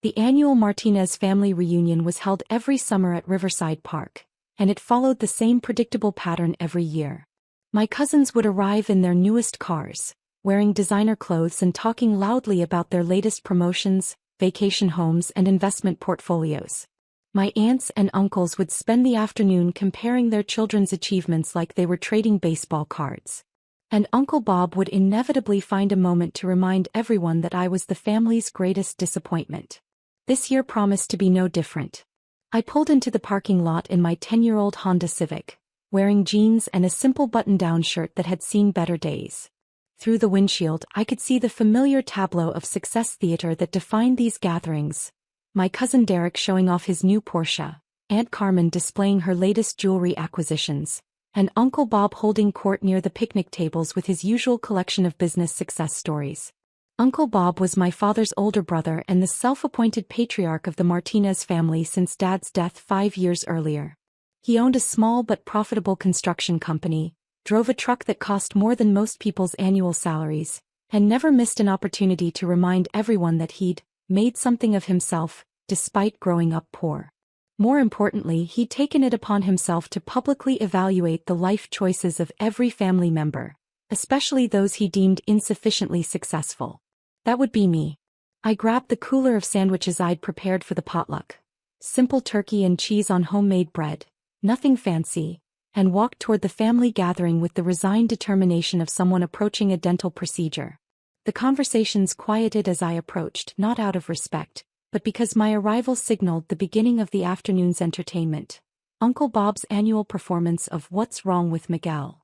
The annual Martinez family reunion was held every summer at Riverside Park, and it followed the same predictable pattern every year. My cousins would arrive in their newest cars, wearing designer clothes and talking loudly about their latest promotions, vacation homes, and investment portfolios. My aunts and uncles would spend the afternoon comparing their children's achievements like they were trading baseball cards. And Uncle Bob would inevitably find a moment to remind everyone that I was the family's greatest disappointment. This year promised to be no different. I pulled into the parking lot in my 10-year-old Honda Civic, wearing jeans and a simple button-down shirt that had seen better days. Through the windshield, I could see the familiar tableau of success theater that defined these gatherings. My cousin Derek showing off his new Porsche, Aunt Carmen displaying her latest jewelry acquisitions, and Uncle Bob holding court near the picnic tables with his usual collection of business success stories. Uncle Bob was my father's older brother and the self-appointed patriarch of the Martinez family since Dad's death 5 years earlier. He owned a small but profitable construction company, drove a truck that cost more than most people's annual salaries, and never missed an opportunity to remind everyone that he'd made something of himself, despite growing up poor. More importantly, he'd taken it upon himself to publicly evaluate the life choices of every family member, especially those he deemed insufficiently successful. That would be me. I grabbed the cooler of sandwiches I'd prepared for the potluck. Simple turkey and cheese on homemade bread, nothing fancy, and walked toward the family gathering with the resigned determination of someone approaching a dental procedure. The conversations quieted as I approached, not out of respect, but because my arrival signaled the beginning of the afternoon's entertainment. Uncle Bob's annual performance of What's Wrong with Miguel.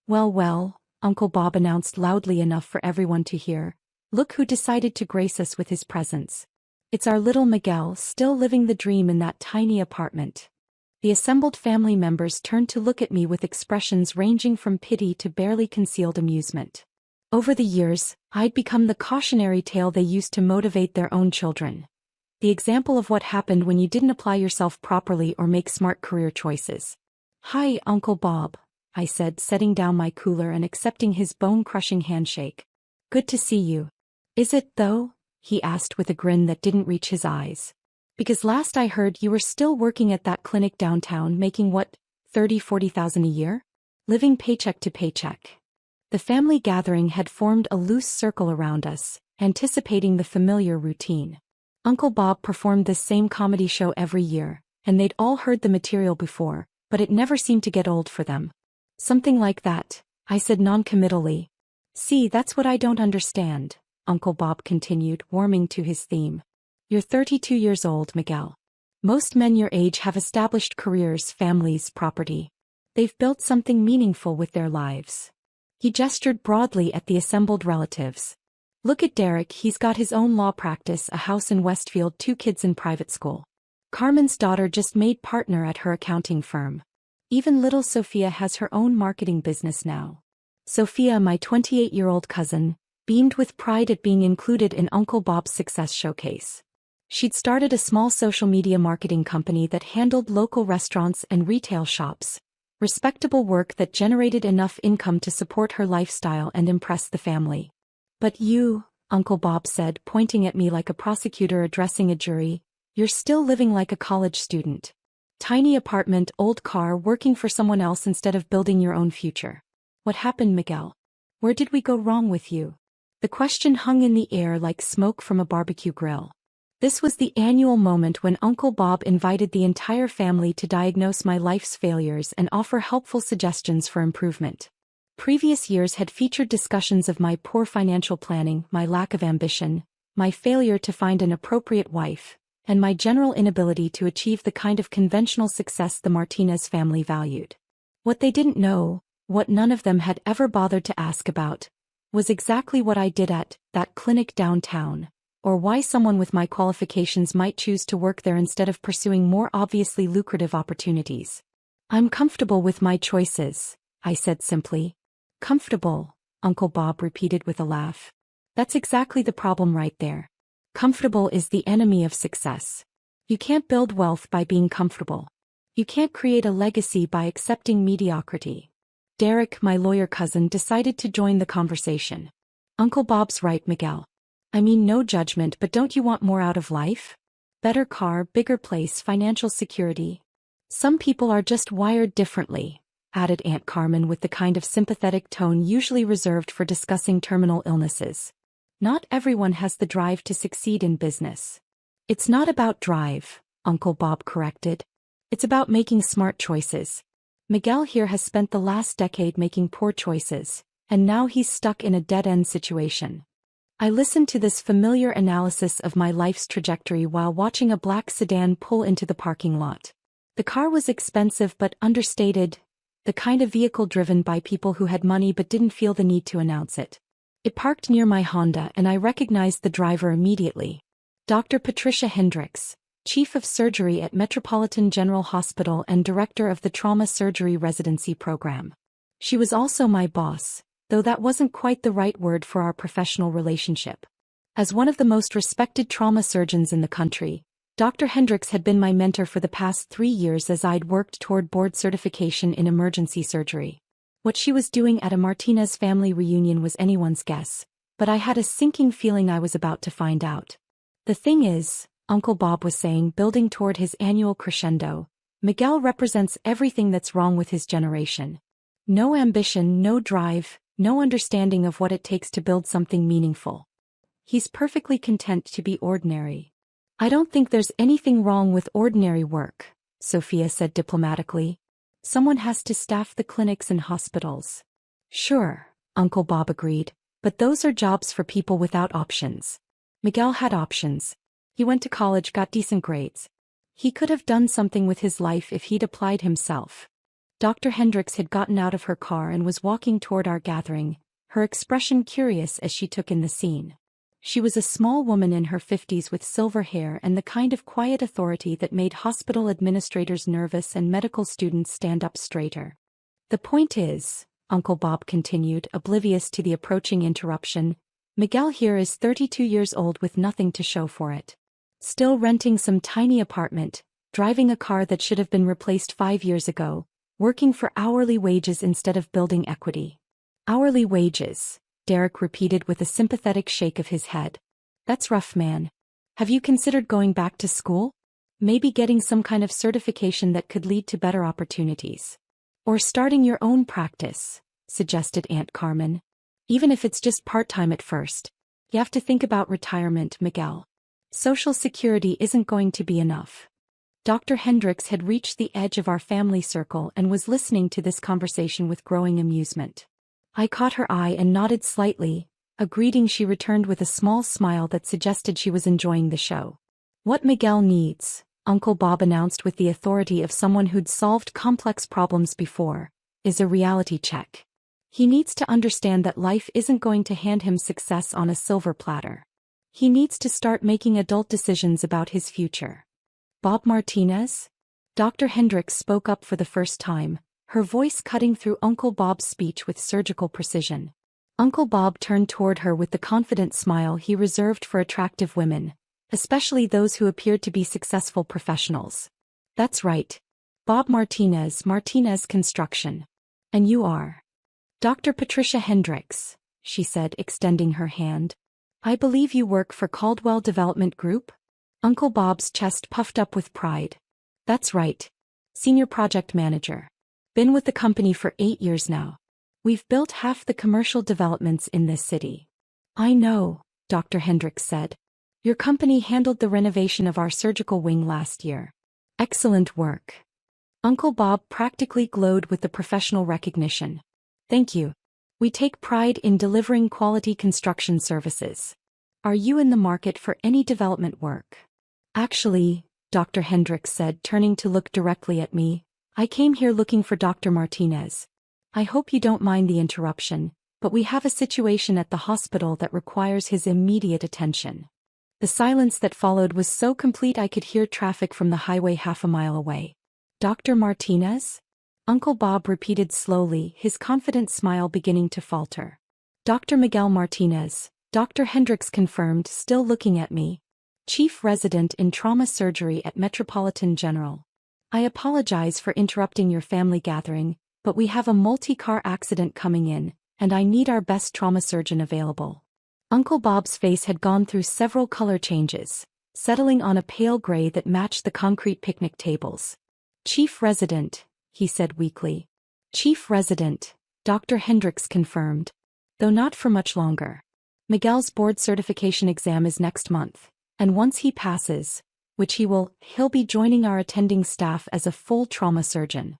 Well, Uncle Bob announced loudly enough for everyone to hear. Look who decided to grace us with his presence. It's our little Miguel, still living the dream in that tiny apartment. The assembled family members turned to look at me with expressions ranging from pity to barely concealed amusement. Over the years, I'd become the cautionary tale they used to motivate their own children. The example of what happened when you didn't apply yourself properly or make smart career choices. "Hi, Uncle Bob," I said, setting down my cooler and accepting his bone-crushing handshake. "Good to see you." "Is it, though?" he asked with a grin that didn't reach his eyes. "Because last I heard you were still working at that clinic downtown making what, 30,000-40,000 a year? Living paycheck to paycheck." The family gathering had formed a loose circle around us, anticipating the familiar routine. Uncle Bob performed this same comedy show every year, and they'd all heard the material before, but it never seemed to get old for them. "Something like that," I said noncommittally. "See, that's what I don't understand," Uncle Bob continued, warming to his theme. "You're 32 years old, Miguel. Most men your age have established careers, families, property. They've built something meaningful with their lives." He gestured broadly at the assembled relatives. "Look at Derek, he's got his own law practice, a house in Westfield, 2 kids in private school. Carmen's daughter just made partner at her accounting firm. Even little Sophia has her own marketing business now." Sophia, my 28-year-old cousin, beamed with pride at being included in Uncle Bob's success showcase. She'd started a small social media marketing company that handled local restaurants and retail shops. Respectable work that generated enough income to support her lifestyle and impress the family. "But you," Uncle Bob said, pointing at me like a prosecutor addressing a jury, "you're still living like a college student. Tiny apartment, old car, working for someone else instead of building your own future. What happened, Miguel? Where did we go wrong with you?" The question hung in the air like smoke from a barbecue grill. This was the annual moment when Uncle Bob invited the entire family to diagnose my life's failures and offer helpful suggestions for improvement. Previous years had featured discussions of my poor financial planning, my lack of ambition, my failure to find an appropriate wife, and my general inability to achieve the kind of conventional success the Martinez family valued. What they didn't know, what none of them had ever bothered to ask about, was exactly what I did at that clinic downtown, or why someone with my qualifications might choose to work there instead of pursuing more obviously lucrative opportunities. "I'm comfortable with my choices," I said simply. "Comfortable," Uncle Bob repeated with a laugh. "That's exactly the problem right there. Comfortable is the enemy of success. You can't build wealth by being comfortable. You can't create a legacy by accepting mediocrity." Derek, my lawyer cousin, decided to join the conversation. "Uncle Bob's right, Miguel. I mean, no judgment, but don't you want more out of life? Better car, bigger place, financial security. Some people are just wired differently, added Aunt Carmen with the kind of sympathetic tone usually reserved for discussing terminal illnesses. Not everyone has the drive to succeed in business. It's not about drive, Uncle Bob corrected. It's about making smart choices. Miguel here has spent the last decade making poor choices, and now he's stuck in a dead-end situation. I listened to this familiar analysis of my life's trajectory while watching a black sedan pull into the parking lot. The car was expensive but understated, the kind of vehicle driven by people who had money but didn't feel the need to announce it. It parked near my Honda and I recognized the driver immediately. Dr. Patricia Hendricks, Chief of Surgery at Metropolitan General Hospital and Director of the Trauma Surgery Residency Program. She was also my boss, though that wasn't quite the right word for our professional relationship. As one of the most respected trauma surgeons in the country, Dr. Hendricks had been my mentor for the past 3 years as I'd worked toward board certification in emergency surgery. What she was doing at a Martinez family reunion was anyone's guess, but I had a sinking feeling I was about to find out. The thing is, Uncle Bob was saying, building toward his annual crescendo, Miguel represents everything that's wrong with his generation. No ambition, no drive, no understanding of what it takes to build something meaningful. He's perfectly content to be ordinary. I don't think there's anything wrong with ordinary work, Sophia said diplomatically. Someone has to staff the clinics and hospitals. Sure, Uncle Bob agreed, but those are jobs for people without options. Miguel had options. He went to college, got decent grades. He could have done something with his life if he'd applied himself. Dr. Hendricks had gotten out of her car and was walking toward our gathering, her expression curious as she took in the scene. She was a small woman in her 50s with silver hair and the kind of quiet authority that made hospital administrators nervous and medical students stand up straighter. The point is, Uncle Bob continued, oblivious to the approaching interruption, Miguel here is 32 years old with nothing to show for it. Still renting some tiny apartment, driving a car that should have been replaced 5 years ago, working for hourly wages instead of building equity. Hourly wages, Derek repeated with a sympathetic shake of his head. That's rough, man. Have you considered going back to school? Maybe getting some kind of certification that could lead to better opportunities. Or starting your own practice, suggested Aunt Carmen. Even if it's just part-time at first. You have to think about retirement, Miguel. Social security isn't going to be enough. Dr. Hendricks had reached the edge of our family circle and was listening to this conversation with growing amusement. I caught her eye and nodded slightly, a greeting she returned with a small smile that suggested she was enjoying the show. What Miguel needs, Uncle Bob announced with the authority of someone who'd solved complex problems before, is a reality check. He needs to understand that life isn't going to hand him success on a silver platter. He needs to start making adult decisions about his future. Bob Martinez? Dr. Hendricks spoke up for the first time, her voice cutting through Uncle Bob's speech with surgical precision. Uncle Bob turned toward her with the confident smile he reserved for attractive women, especially those who appeared to be successful professionals. That's right. Bob Martinez, Martinez Construction. And you are? Dr. Patricia Hendricks, she said, extending her hand. I believe you work for Caldwell Development Group? Uncle Bob's chest puffed up with pride. That's right. Senior Project Manager. Been with the company for 8 years now. We've built half the commercial developments in this city. I know, Dr. Hendricks said. Your company handled the renovation of our surgical wing last year. Excellent work. Uncle Bob practically glowed with the professional recognition. Thank you. We take pride in delivering quality construction services. Are you in the market for any development work? Actually, Dr. Hendricks said, turning to look directly at me, I came here looking for Dr. Martinez. I hope you don't mind the interruption, but we have a situation at the hospital that requires his immediate attention. The silence that followed was so complete I could hear traffic from the highway half a mile away. Dr. Martinez? Uncle Bob repeated slowly, his confident smile beginning to falter. Dr. Miguel Martinez, Dr. Hendricks confirmed, still looking at me. Chief Resident in Trauma Surgery at Metropolitan General. I apologize for interrupting your family gathering, but we have a multi-car accident coming in, and I need our best trauma surgeon available. Uncle Bob's face had gone through several color changes, settling on a pale gray that matched the concrete picnic tables. "Chief resident," he said weakly. "Chief resident," Dr. Hendricks confirmed. "Though not for much longer. Miguel's board certification exam is next month, and once he passes, which he'll be joining our attending staff as a full trauma surgeon."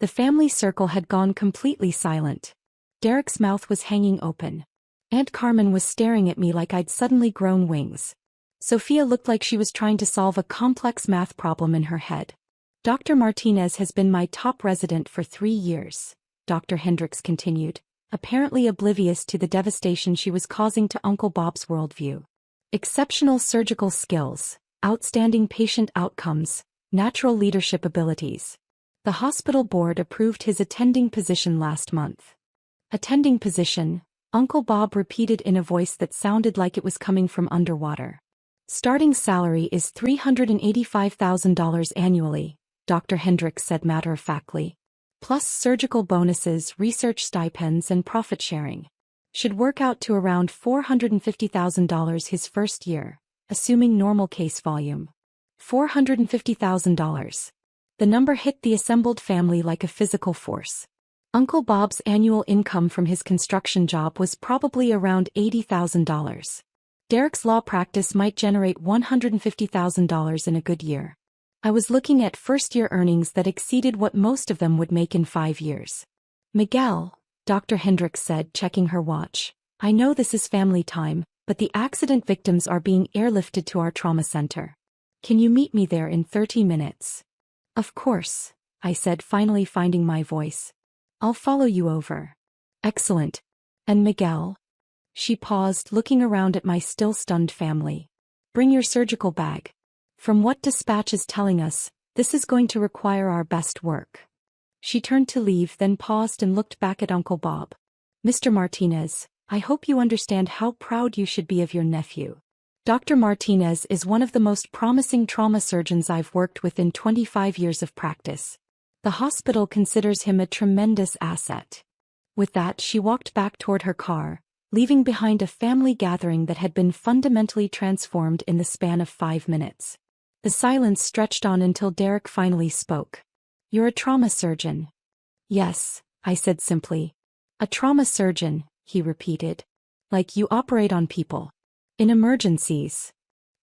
The family circle had gone completely silent. Derek's mouth was hanging open. Aunt Carmen was staring at me like I'd suddenly grown wings. Sophia looked like she was trying to solve a complex math problem in her head. "Dr. Martinez has been my top resident for 3 years," Dr. Hendricks continued, apparently oblivious to the devastation she was causing to Uncle Bob's worldview. "Exceptional surgical skills, outstanding patient outcomes, natural leadership abilities. The hospital board approved his attending position last month." "Attending position," Uncle Bob repeated in a voice that sounded like it was coming from underwater. "Starting salary is $385,000 annually," Dr. Hendricks said matter-of-factly. "Plus surgical bonuses, research stipends and profit sharing. Should work out to around $450,000 his first year, assuming normal case volume." $450,000. The number hit the assembled family like a physical force. Uncle Bob's annual income from his construction job was probably around $80,000. Derek's law practice might generate $150,000 in a good year. I was looking at first-year earnings that exceeded what most of them would make in 5 years. "Miguel," Dr. Hendricks said, checking her watch, "I know this is family time, but the accident victims are being airlifted to our trauma center. Can you meet me there in 30 minutes? "Of course," I said, finally finding my voice. "I'll follow you over." "Excellent. And Miguel?" She paused, looking around at my still stunned family. "Bring your surgical bag. From what dispatch is telling us, this is going to require our best work." She turned to leave, then paused and looked back at Uncle Bob. "Mr. Martinez, I hope you understand how proud you should be of your nephew. Dr. Martinez is one of the most promising trauma surgeons I've worked with in 25 years of practice. The hospital considers him a tremendous asset." With that, she walked back toward her car, leaving behind a family gathering that had been fundamentally transformed in the span of 5 minutes. The silence stretched on until Derek finally spoke. "You're a trauma surgeon." "Yes," I said simply. "A trauma surgeon," he repeated. "Like you operate on people. In emergencies."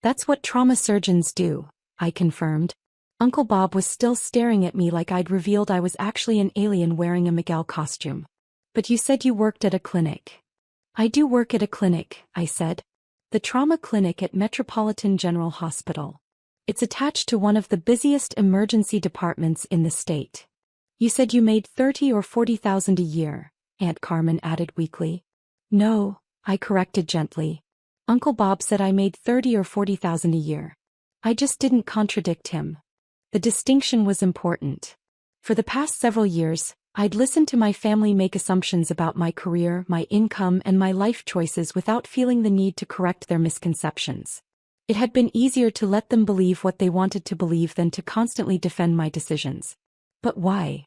"That's what trauma surgeons do," I confirmed. Uncle Bob was still staring at me like I'd revealed I was actually an alien wearing a Miguel costume. "But you said you worked at a clinic." "I do work at a clinic," I said. "The trauma clinic at Metropolitan General Hospital. It's attached to one of the busiest emergency departments in the state." "You said you made 30 or 40,000 a year," Aunt Carmen added weakly. "No," I corrected gently. "Uncle Bob said I made 30 or 40,000 a year." I just didn't contradict him. The distinction was important. For the past several years, I'd listened to my family make assumptions about my career, my income, and my life choices without feeling the need to correct their misconceptions. It had been easier to let them believe what they wanted to believe than to constantly defend my decisions. "But why?"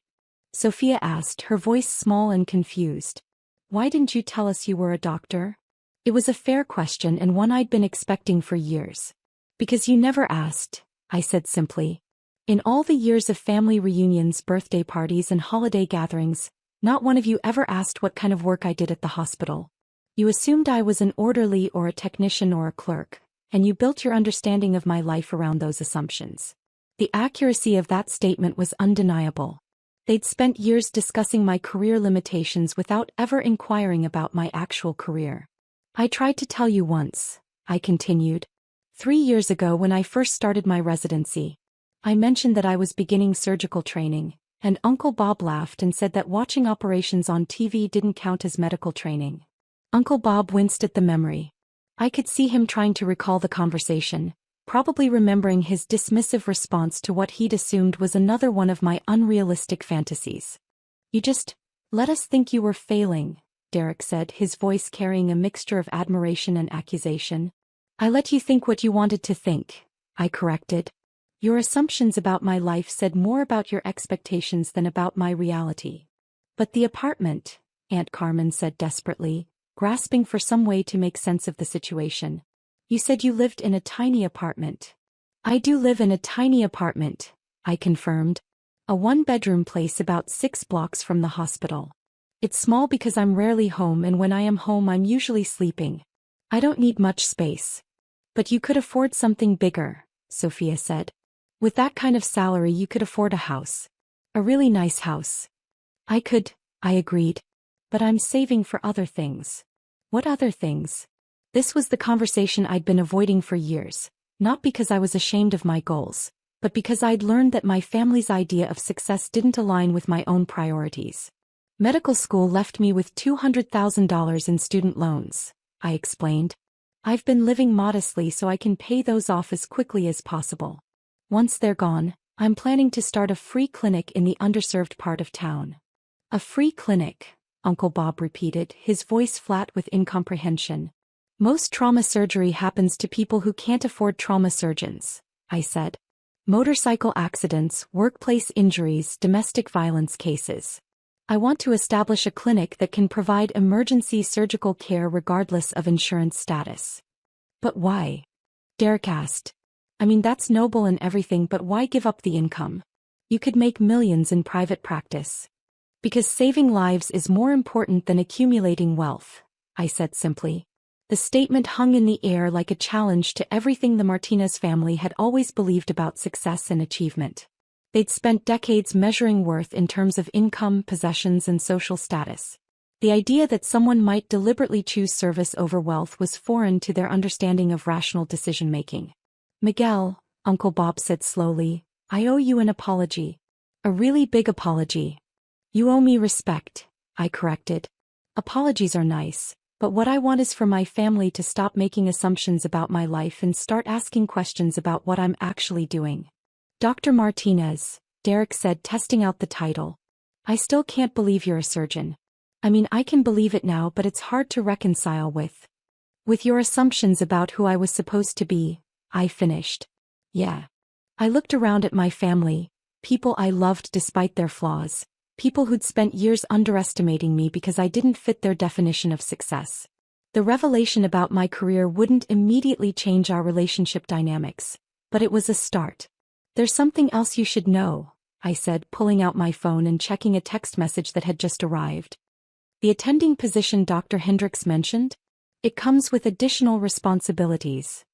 Sophia asked, her voice small and confused. "Why didn't you tell us you were a doctor?" It was a fair question and one I'd been expecting for years. "Because you never asked," I said simply. "In all the years of family reunions, birthday parties, and holiday gatherings, not one of you ever asked what kind of work I did at the hospital. You assumed I was an orderly or a technician or a clerk, and you built your understanding of my life around those assumptions." The accuracy of that statement was undeniable. They'd spent years discussing my career limitations without ever inquiring about my actual career. "I tried to tell you once," I continued. 3 years ago when I first started my residency. I mentioned that I was beginning surgical training, and Uncle Bob laughed and said that watching operations on TV didn't count as medical training. Uncle Bob winced at the memory. I could see him trying to recall the conversation, probably remembering his dismissive response to what he'd assumed was another one of my unrealistic fantasies. "You just let us think you were failing," Derek said, his voice carrying a mixture of admiration and accusation. "I let you think what you wanted to think," I corrected. "Your assumptions about my life said more about your expectations than about my reality." "But the apartment," Aunt Carmen said desperately, grasping for some way to make sense of the situation. You said you lived in a tiny apartment. I do live in a tiny apartment, I confirmed. A one-bedroom place about 6 blocks from the hospital. It's small because I'm rarely home, and when I am home I'm usually sleeping. I don't need much space. But you could afford something bigger, Sophia said. With that kind of salary you could afford a house. A really nice house. I could, I agreed. But I'm saving for other things. What other things? This was the conversation I'd been avoiding for years, not because I was ashamed of my goals, but because I'd learned that my family's idea of success didn't align with my own priorities. Medical school left me with $200,000 in student loans, I explained. I've been living modestly so I can pay those off as quickly as possible. Once they're gone, I'm planning to start a free clinic in the underserved part of town. A free clinic, Uncle Bob repeated, his voice flat with incomprehension. Most trauma surgery happens to people who can't afford trauma surgeons, I said. Motorcycle accidents, workplace injuries, domestic violence cases. I want to establish a clinic that can provide emergency surgical care regardless of insurance status. But why? Derek asked. I mean, that's noble and everything, but why give up the income? You could make millions in private practice. Because saving lives is more important than accumulating wealth, I said simply. The statement hung in the air like a challenge to everything the Martinez family had always believed about success and achievement. They'd spent decades measuring worth in terms of income, possessions, and social status. The idea that someone might deliberately choose service over wealth was foreign to their understanding of rational decision-making. Miguel, Uncle Bob said slowly, I owe you an apology. A really big apology. You owe me respect, I corrected. Apologies are nice, but what I want is for my family to stop making assumptions about my life and start asking questions about what I'm actually doing. Dr. Martinez, Derek said, testing out the title. I still can't believe you're a surgeon. I mean, I can believe it now, but it's hard to reconcile with your assumptions about who I was supposed to be, I finished. Yeah. I looked around at my family, people I loved despite their flaws, people who'd spent years underestimating me because I didn't fit their definition of success. The revelation about my career wouldn't immediately change our relationship dynamics, but it was a start. There's something else you should know, I said, pulling out my phone and checking a text message that had just arrived. The attending position Dr. Hendricks mentioned? It comes with additional responsibilities.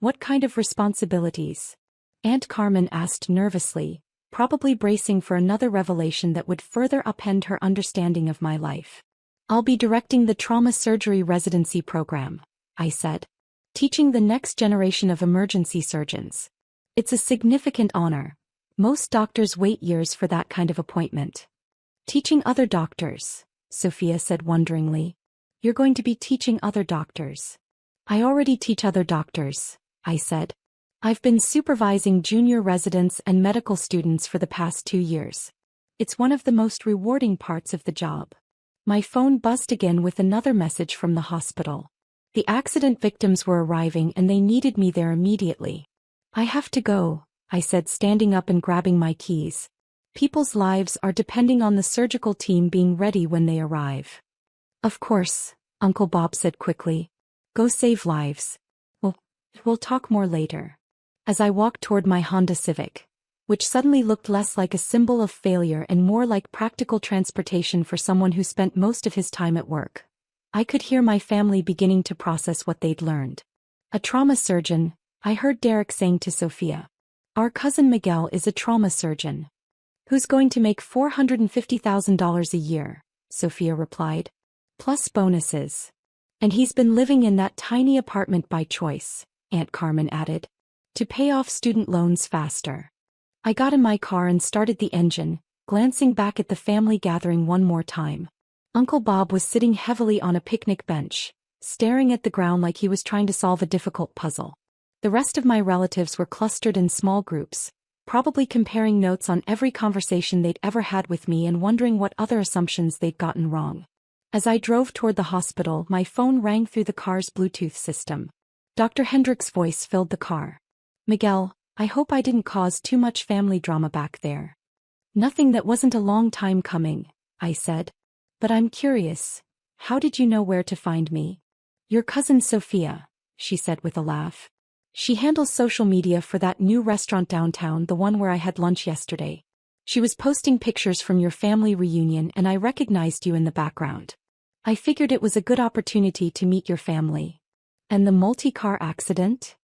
What kind of responsibilities? Aunt Carmen asked nervously, probably bracing for another revelation that would further upend her understanding of my life. I'll be directing the trauma surgery residency program, I said. Teaching the next generation of emergency surgeons. It's a significant honor. Most doctors wait years for that kind of appointment. Teaching other doctors, Sophia said wonderingly. You're going to be teaching other doctors. I already teach other doctors, I said. I've been supervising junior residents and medical students for the past 2 years. It's one of the most rewarding parts of the job. My phone buzzed again with another message from the hospital. The accident victims were arriving and they needed me there immediately. I have to go, I said, standing up and grabbing my keys. People's lives are depending on the surgical team being ready when they arrive. Of course, Uncle Bob said quickly. Go save lives. We'll talk more later. As I walked toward my Honda Civic, which suddenly looked less like a symbol of failure and more like practical transportation for someone who spent most of his time at work, I could hear my family beginning to process what they'd learned. A trauma surgeon, I heard Derek saying to Sophia. Our cousin Miguel is a trauma surgeon. Who's going to make $450,000 a year, Sophia replied. Plus bonuses. And he's been living in that tiny apartment by choice, Aunt Carmen added. To pay off student loans faster. I got in my car and started the engine, glancing back at the family gathering one more time. Uncle Bob was sitting heavily on a picnic bench, staring at the ground like he was trying to solve a difficult puzzle. The rest of my relatives were clustered in small groups, probably comparing notes on every conversation they'd ever had with me and wondering what other assumptions they'd gotten wrong. As I drove toward the hospital, my phone rang through the car's Bluetooth system. Dr. Hendricks' voice filled the car. Miguel, I hope I didn't cause too much family drama back there. Nothing that wasn't a long time coming, I said. But I'm curious, how did you know where to find me? Your cousin Sophia, she said with a laugh. She handles social media for that new restaurant downtown, the one where I had lunch yesterday. She was posting pictures from your family reunion and I recognized you in the background. I figured it was a good opportunity to meet your family. And the multi-car accident?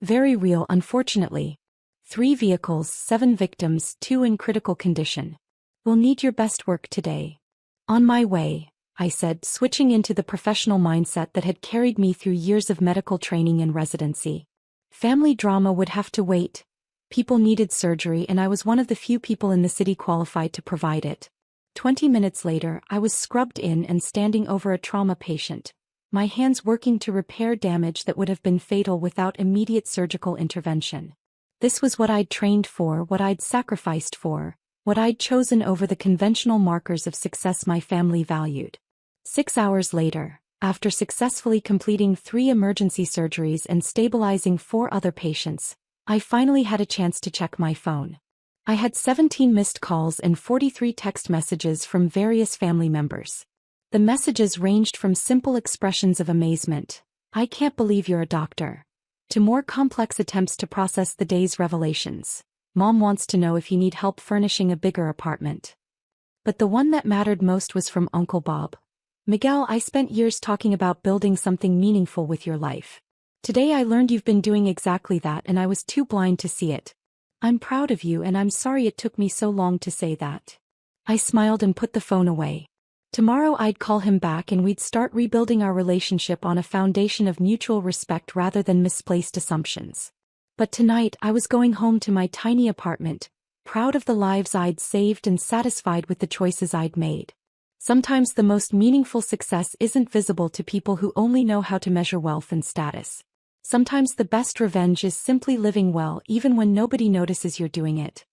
Very real, unfortunately. 3 vehicles, 7 victims, 2 in critical condition. We'll need your best work today. On my way, I said, switching into the professional mindset that had carried me through years of medical training and residency. Family drama would have to wait. People needed surgery and I was one of the few people in the city qualified to provide it. 20 minutes later, I was scrubbed in and standing over a trauma patient, my hands working to repair damage that would have been fatal without immediate surgical intervention. This was what I'd trained for, what I'd sacrificed for, what I'd chosen over the conventional markers of success my family valued. 6 hours later, after successfully completing 3 emergency surgeries and stabilizing 4 other patients, I finally had a chance to check my phone. I had 17 missed calls and 43 text messages from various family members. The messages ranged from simple expressions of amazement, "I can't believe you're a doctor," to more complex attempts to process the day's revelations. "Mom wants to know if you need help furnishing a bigger apartment." But the one that mattered most was from Uncle Bob. "Miguel, I spent years talking about building something meaningful with your life. Today I learned you've been doing exactly that and I was too blind to see it. I'm proud of you and I'm sorry it took me so long to say that." I smiled and put the phone away. Tomorrow I'd call him back and we'd start rebuilding our relationship on a foundation of mutual respect rather than misplaced assumptions. But tonight I was going home to my tiny apartment, proud of the lives I'd saved and satisfied with the choices I'd made. Sometimes the most meaningful success isn't visible to people who only know how to measure wealth and status. Sometimes the best revenge is simply living well even when nobody notices you're doing it.